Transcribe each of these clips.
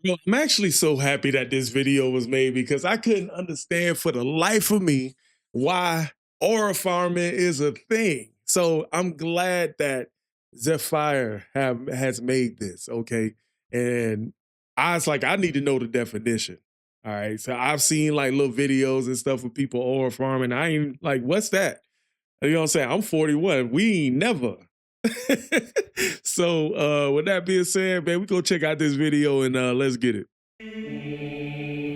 Well, I'm actually so happy that this video was made because I couldn't understand for the life of me why aura farming is a thing. So I'm glad that Zephfire has made this, okay? And I was like, I need to know the definition. All right. So I've seen like little videos and stuff with people aura farming. I ain't like, what's that? You know what I'm saying? I'm 41. We ain't never. So with that being said, man, we go check out this video and let's get it.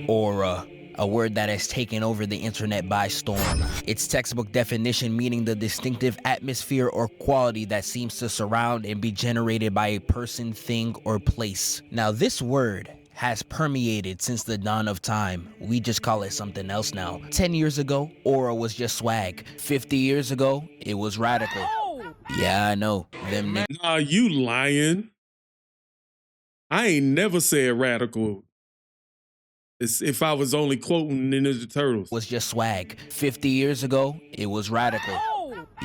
Aura, a word that has taken over the internet by storm. Its textbook definition meaning the distinctive atmosphere or quality that seems to surround and be generated by a person, thing, or place. Now this word has permeated since the dawn of time. We just call it something else now. 10 years ago, aura was just swag. 50 years ago, it was radical. Yeah, I know. Them niggas. Nah, you lying. I ain't never said radical. It's if I was only quoting Ninja Turtles. Was just swag. 50 years ago, it was radical.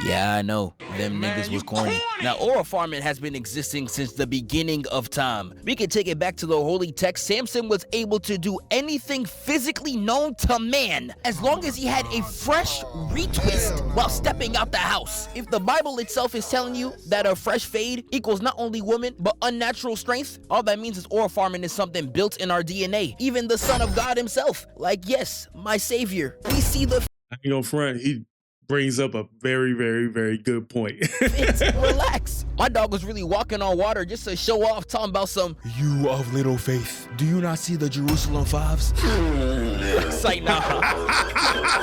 Yeah, I know. Them niggas was corny. Now, aura farming has been existing since the beginning of time. We can take it back to the holy text. Samson was able to do anything physically known to man as long as he had a fresh retwist while stepping out the house. If the Bible itself is telling you that a fresh fade equals not only woman, but unnatural strength, all that means is aura farming is something built in our DNA. Even the Son of God himself, like, yes, my savior. We see the You know, front, he brings up a very, very, very good point. Relax. My dog was really walking on water just to show off, talking about some, you of little faith, do you not see the Jerusalem fives? It's like, nah.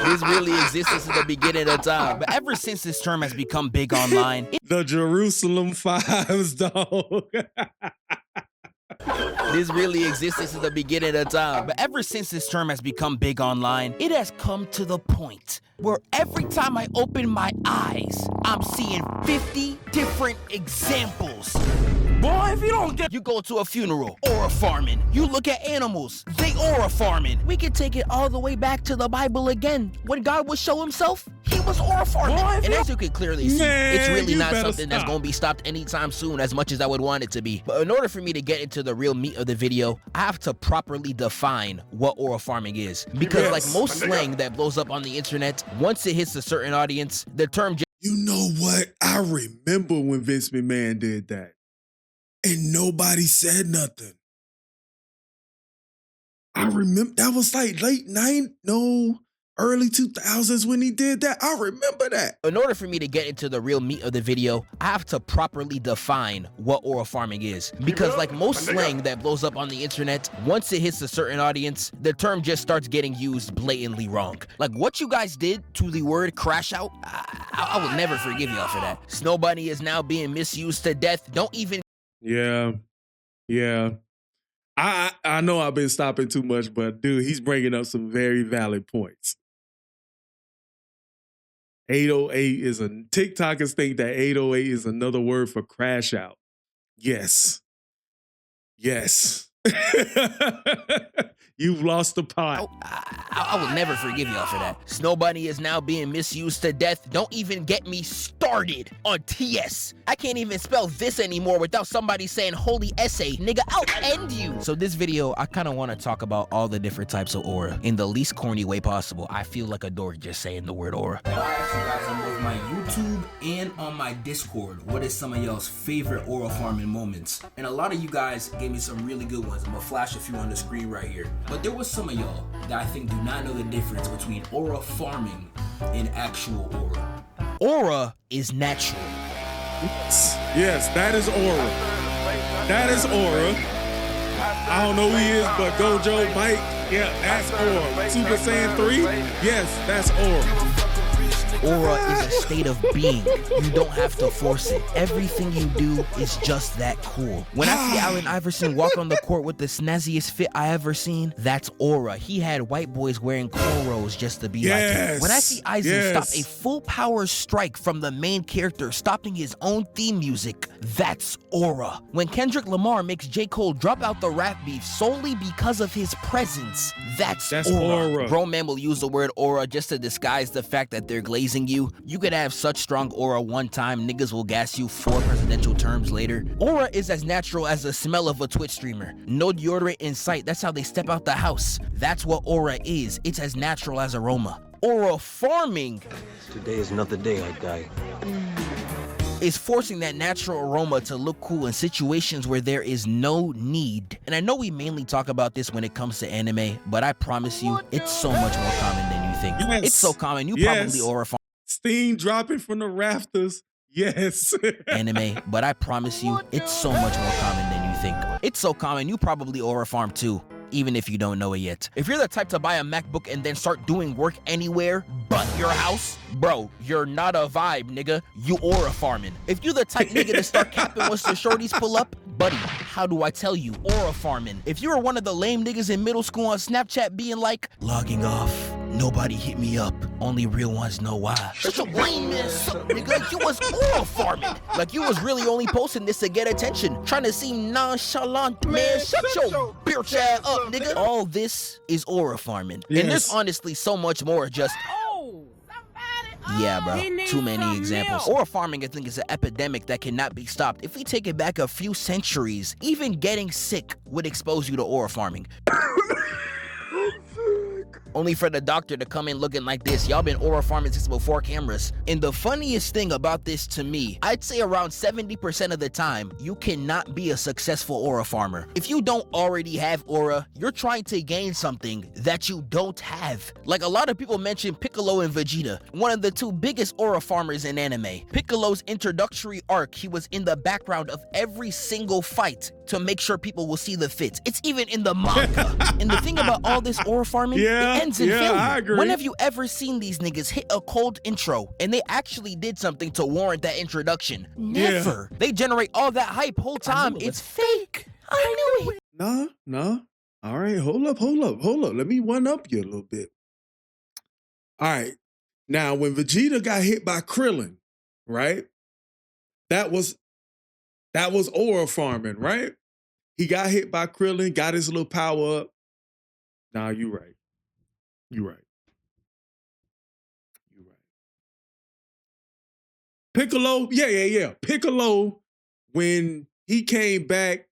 This really existed since the beginning of time. But ever since this term has become big online, The Jerusalem Fives, dog. This really existed since the beginning of time. But ever since this term has become big online, it has come to the point where every time I open my eyes, I'm seeing 50 different examples. Boy, if you don't get... You go to a funeral, aura farming. You look at animals, they aura farming. We can take it all the way back to the Bible again. When God would show himself, he was aura farming. Boy, and as you can clearly see, it's really not something that's gonna be stopped anytime soon, as much as I would want it to be. But in order for me to get into the real meat of the video, I have to properly define what aura farming is. Because like most slang that blows up on the internet, once it hits a certain audience, the term just... You know what? I remember when Vince McMahon did that. And nobody said nothing. I remember that was like early 2000s when he did that. I remember that. In order for me to get into the real meat of the video, I have to properly define what aura farming is. Because like most slang that blows up on the internet, once it hits a certain audience, the term just starts getting used blatantly wrong. Like what you guys did to the word crash out, I will never forgive y'all for that. Snow Bunny is now being misused to death. Don't even... Yeah. I know I've been stopping too much, but dude, he's bringing up some very valid points. 808 is a... TikTokers think that 808 is another word for crash out. Yes. You've lost the pot. I will never forgive y'all for that. Snow Bunny is now being misused to death. Don't even get me started on TS. I can't even spell this anymore without somebody saying holy essay. Nigga, I'll end you. So this video, I kind of want to talk about all the different types of aura in the least corny way possible. I feel like a dork just saying the word aura. I asked you guys on both my YouTube and on my Discord, what is some of y'all's favorite aura farming moments? And a lot of you guys gave me some really good ones. I'm gonna flash a few on the screen right here. But there was some of y'all that I think do not know the difference between aura farming and actual aura. Aura is natural. Yes, that is aura. That is aura. I don't know who he is, but Gojo, Mike, yeah, that's aura. Super Saiyan 3, yes, that's aura. Aura is a state of being. You don't have to force it. Everything you do is just that cool. When I see Allen Iverson walk on the court with the snazziest fit I ever seen, that's aura. He had white boys wearing cornrows just to be like him. When I see Aizen stop a full power strike from the main character stopping his own theme music, that's aura. When Kendrick Lamar makes J. Cole drop out the rap beef solely because of his presence, that's aura. Grown men will use the word aura just to disguise the fact that they're glazed pleasing you. You could have such strong aura one time, niggas will gas you 4 presidential terms later. Aura is as natural as the smell of a Twitch streamer. No deodorant in sight, that's how they step out the house. That's what aura is. It's as natural as aroma. Aura farming. Today is not the day I die. Is forcing that natural aroma to look cool in situations where there is no need. And I know we mainly talk about this when it comes to anime, but I promise you, it's so much more common than you think. Yes. It's so common, you Yes. probably aura farm Steam dropping from the rafters. Yes. anime, but I promise you, it's so much more common than you think. It's so common, you probably aura farm too, even if you don't know it yet. If you're the type to buy a MacBook and then start doing work anywhere but your house, bro, you're not a vibe, nigga. You aura farming. If you the type nigga to start capping once the shorties pull up, buddy, how do I tell you? Aura farming. If you were one of the lame niggas in middle school on Snapchat being like, logging off, nobody hit me up, only real ones know why. Such a lame ass up, nigga. You was aura farming. Like you was really only posting this to get attention, trying to seem nonchalant. Man, shut your bitch ass up, nigga. All this is aura farming. Yes. And there's honestly so much more just yeah, bro. Too many examples. Aura farming, I think, is an epidemic that cannot be stopped. If we take it back a few centuries, even getting sick would expose you to aura farming. Only for the doctor to come in looking like this. Y'all been aura farming since before cameras. And the funniest thing about this to me, I'd say around 70% of the time, you cannot be a successful aura farmer. If you don't already have aura, you're trying to gain something that you don't have. Like a lot of people mention Piccolo and Vegeta, one of the 2 biggest aura farmers in anime. Piccolo's introductory arc, he was in the background of every single fight to make sure people will see the fits. It's even in the manga. And the thing about all this aura farming, it ends in failure. I agree. When have you ever seen these niggas hit a cold intro and they actually did something to warrant that introduction? Never. They generate all that hype whole time. It's fake. I knew it. Nah. All right, hold up. Let me one up you a little bit. All right. Now, when Vegeta got hit by Krillin, right? That was aura farming, right? He got hit by Krillin, got his little power up. Nah, you right. Piccolo, yeah. Piccolo, when he came back,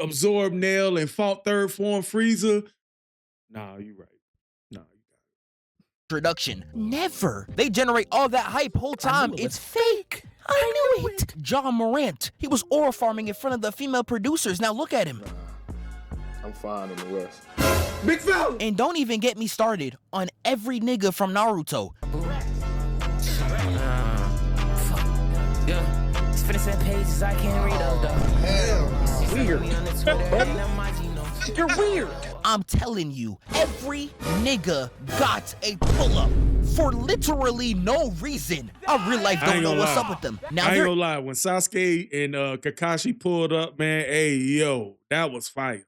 absorbed Nail and fought third form Frieza. Nah, you right. Nah, you got it. Introduction. Never. They generate all that hype whole time. It's fake. I knew it. John Morant. He was aura farming in front of the female producers. Now look at him. I'm fine on the rest. Big fella. And don't even get me started on every nigga from Naruto. Yeah, it's 57 pages I can't read up though. Weird. You're weird. I'm telling you, every nigga got a pull-up for literally no reason. I real life don't know what's up with them. Now I ain't gonna lie, when Sasuke and Kakashi pulled up, man, hey, yo, that was fire.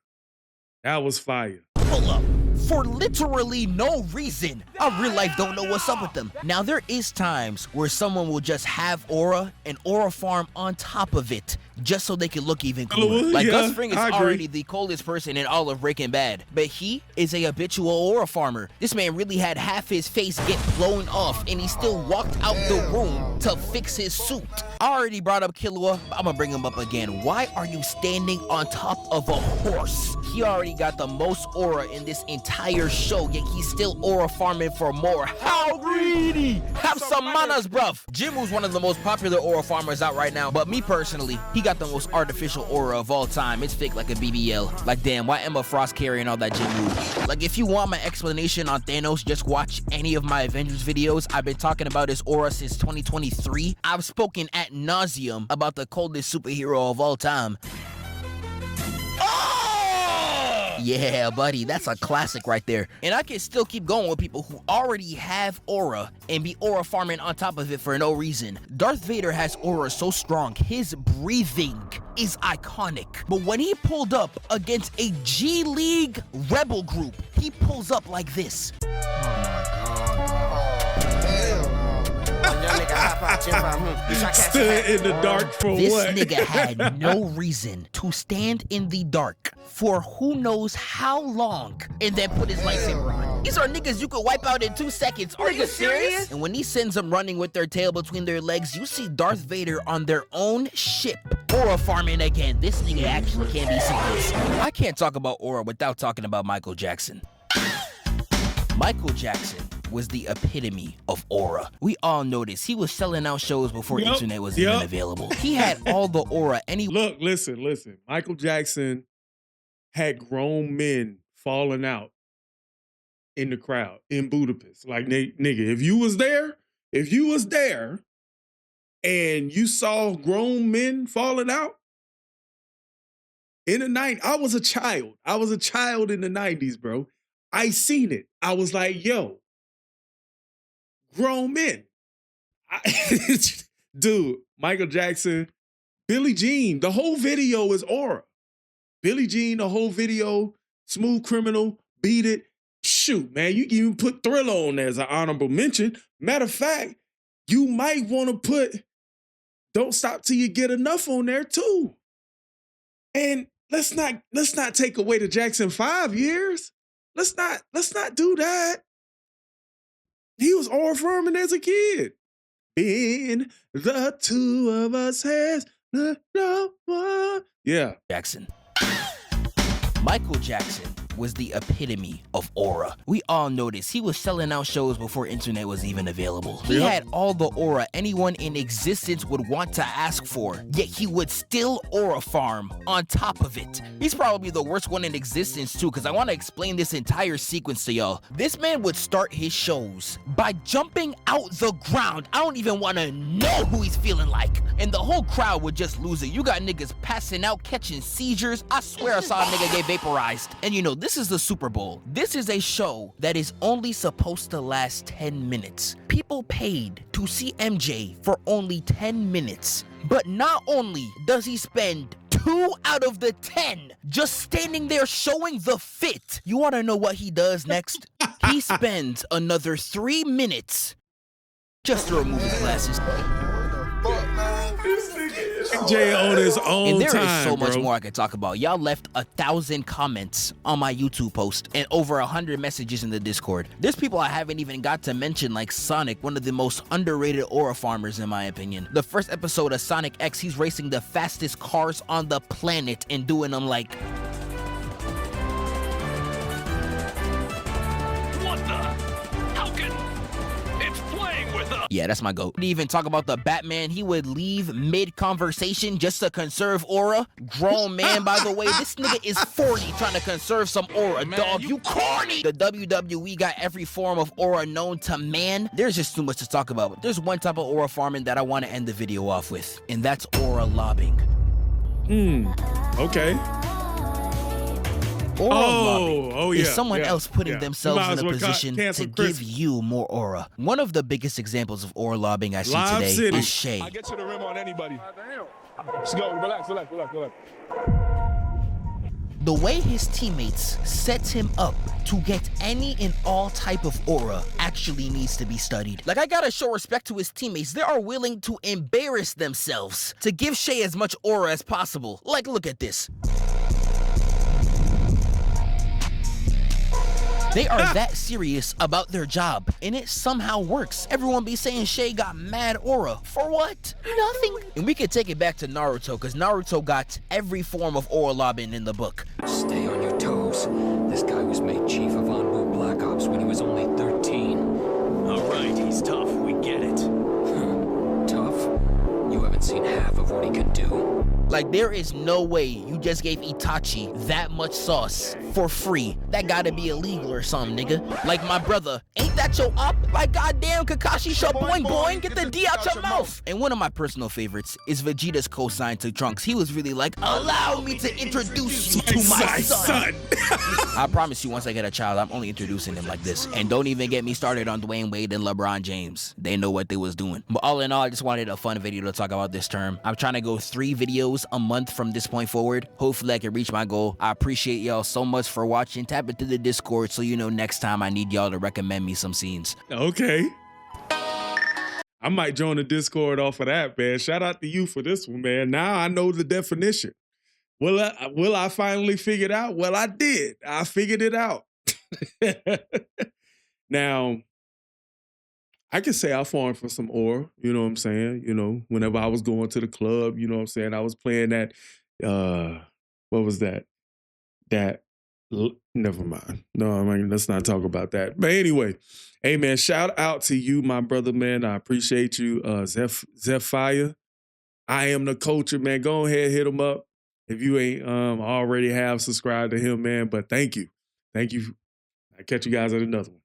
Pull up for literally no reason. I real life don't know what's up with them. Now there is times where someone will just have aura and aura farm on top of it just so they can look even cooler. Like Gus Fring is already the coldest person in all of Breaking Bad, but he is a habitual aura farmer. This man really had half his face get blown off and he still walked out the room to fix his suit. I already brought up Killua, but I'm gonna bring him up again. Why are you standing on top of a horse? He already got the most aura in this entire show, yet he's still aura farming for more. How greedy! Have some manners, bruv. Jin Woo's one of the most popular aura farmers out right now, but me personally, he got the most artificial aura of all time. It's fake like a BBL. Like, damn, why Emma Frost carrying all that Jin Woo? Like, if you want my explanation on Thanos, just watch any of my Avengers videos. I've been talking about his aura since 2023. I've spoken at nauseum about the coldest superhero of all time. Yeah, buddy, that's a classic right there. And I can still keep going with people who already have aura and be aura farming on top of it for no reason. Darth Vader has aura so strong, his breathing is iconic. But when he pulled up against a G League rebel group, he pulls up like this. Young nigga hop Stood in the dark for This what? nigga had no reason to stand in the dark for who knows how long and then put his lightsaber on. These are niggas you could wipe out in 2 seconds. Are you serious? And when he sends them running with their tail between their legs, you see Darth Vader on their own ship. Aura farming again. This nigga actually can't be serious. I can't talk about Aura without talking about Michael Jackson. Michael Jackson was the epitome of aura. We all know this. He was selling out shows before internet was even available. He had all the aura and he— Look, listen. Michael Jackson had grown men falling out in the crowd in Budapest. Like, nigga, if you was there and you saw grown men falling out in the 90s, I was a child in the 90s, bro. I seen it. I was like, yo, grown men. Dude, Michael Jackson, Billie Jean, the whole video is aura. Billie Jean, the whole video, Smooth Criminal, Beat It. Shoot, man, you can even put Thriller on there as an honorable mention. Matter of fact, you might want to put Don't Stop Till You Get Enough on there too. And let's not take away the Jackson 5 years. Let's not do that. He was aura farming as a kid. In the two of us has no one. Yeah. Jackson. Michael Jackson was the epitome of aura. We all know this. He was selling out shows before internet was even available. He had all the aura anyone in existence would want to ask for, yet he would still aura farm on top of it. He's probably the worst one in existence too, because I want to explain this entire sequence to y'all. This man would start his shows by jumping out the ground. I don't even want to know who he's feeling like. And the whole crowd would just lose it. You got niggas passing out, catching seizures. I swear I saw a nigga get vaporized. And you know, this is the Super Bowl. This is a show that is only supposed to last 10 minutes. People paid to see MJ for only 10 minutes. But not only does he spend 2 out of the 10 just standing there showing the fit. You want to know what he does next? He spends another 3 minutes just to remove his glasses. MJ on his own and there time, is so much bro. more I could talk about. Y'all left 1,000 comments on my YouTube post and over 100 messages in the Discord. There's people I haven't even got to mention, like Sonic, one of the most underrated aura farmers in my opinion. The first episode of Sonic X, he's racing the fastest cars on the planet and doing them like... What the? How can... It's playing with us! Yeah, that's my goat. Didn't even talk about the Batman. He would leave mid-conversation just to conserve aura. Grown man, by the way. This nigga is 40 trying to conserve some aura, man, dog. You corny! The WWE got every form of aura known to man. There's just too much to talk about. But there's one type of aura farming that I want to end the video off with, and that's aura lobbing. Okay. Aura lobbing yeah, is someone else putting themselves in a position to give you more aura. One of the biggest examples of aura lobbing I see Live today City. is Shay. I get to the rim on anybody. Let's go. Relax. The way his teammates sets him up to get any and all type of aura actually needs to be studied. Like, I gotta show respect to his teammates. They are willing to embarrass themselves to give Shay as much aura as possible. Like, look at this. They are that serious about their job, and it somehow works. Everyone be saying Shay got mad aura. For what? Nothing. And we could take it back to Naruto, because Naruto got every form of aura lobbing in the book. Stay on your toes. This guy was made chief of Anbu Black Ops when he was only 13. All right, he's tough. We get it. Tough? You haven't seen half of what he can do. Like, there is no way you just gave Itachi that much sauce for free. That gotta be illegal or something, nigga. Like, my brother, ain't that your up? Like, goddamn, Kakashi, shut boing boing, get the D out your mouth. And one of my personal favorites is Vegeta's cosign to Trunks. He was really like, allow me to introduce you to my son. I promise you, once I get a child, I'm only introducing him like this. And don't even get me started on Dwayne Wade and LeBron James. They know what they was doing. But all in all, I just wanted a fun video to talk about this term. I'm trying to go 3 videos a month from this point forward. Hopefully I can reach my goal. I appreciate y'all so much for watching. Tap into the Discord so you know next time I need y'all to recommend me some scenes. Okay. I might join the Discord off of that, man. Shout out to you for this one, man. Now I know the definition. Will I finally figure it out? Well, I did. I figured it out. Now, I can say I farmed for some ore, you know what I'm saying? You know, whenever I was going to the club, you know what I'm saying? I was playing that, what was that? Never mind. No, I mean, let's not talk about that. But anyway, hey man, shout out to you, my brother, man. I appreciate you, Zephfire. I am the culture, man. Go ahead, hit him up if you ain't already have subscribed to him, man. But thank you. Thank you. I'll catch you guys at another one.